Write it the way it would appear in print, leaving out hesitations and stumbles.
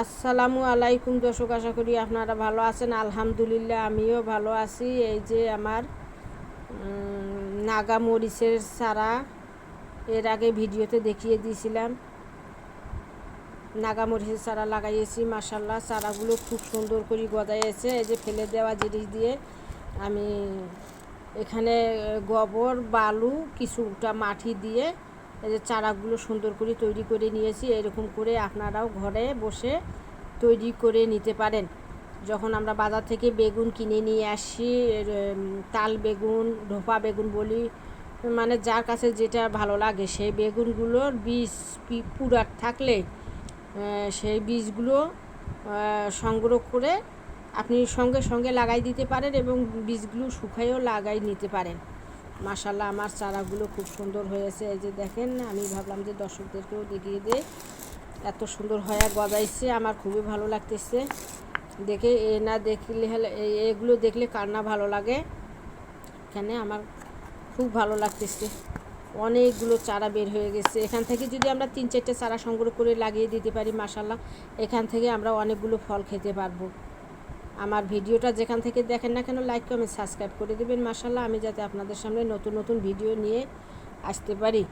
আসসালামু আলাইকুম দর্শক, আশা করি আপনারা ভালো আছেন। আলহামদুলিল্লাহ আমিও ভালো আছি। এই যে আমার নাগা মরিচের চারা এর আগে ভিডিওতে দেখিয়ে দিয়েছিলাম। নাগা মরিচের চারা লাগাইয়েছি, মাশাল্লাহ চারাগুলো খুব সুন্দর করে গজাইয়েছে। এই যে ফেলে দেওয়া জিনিস দিয়ে আমি এখানে গোবর, বালু, কিছুটা মাটি দিয়ে এই যে চারাগুলো সুন্দর করে তৈরি করে নিয়েছি। এরকম করে আপনারাও ঘরে বসে তৈরি করে নিতে পারেন। যখন আমরা বাজার থেকে বেগুন কিনে নিয়ে আসি, তাল বেগুন, ঢোপা বেগুন বলি, মানে যার কাছে যেটা ভালো লাগে, সেই বেগুনগুলোর বীজ পুরাট থাকলে সেই বীজগুলো সংগ্রহ করে আপনি সঙ্গে সঙ্গে লাগাই দিতে পারেন এবং বীজগুলো শুকাইও লাগাই নিতে পারেন। মাশাল্লাহ আমার চারাগুলো খুব সুন্দর হয়েছে। এই যে দেখেন, আমি ভাবলাম যে দর্শকদেরকেও দেখিয়ে দেই, এত সুন্দর হয়ে গজাইছে। আমার খুবই ভালো লাগতেছে দেখে। না দেখলে হলে এগুলো দেখলে কার না ভালো লাগে, এখানে আমার খুব ভালো লাগতেছে। অনেকগুলো চারা বের হয়ে গেছে। এখান থেকে যদি আমরা 3-4টে চারা সংগ্রহ করে লাগিয়ে দিতে পারি, মাশাল্লাহ এখান থেকে আমরা অনেকগুলো ফল খেতে পারবো। আমার ভিডিওটা যেখান থেকে দেখেন না কেন, লাইক কমেন্ট সাবস্ক্রাইব করে দেবেন মাশাল্লাহ, আমি যাতে আপনাদের সামনে নতুন নতুন ভিডিও নিয়ে আসতে পারি।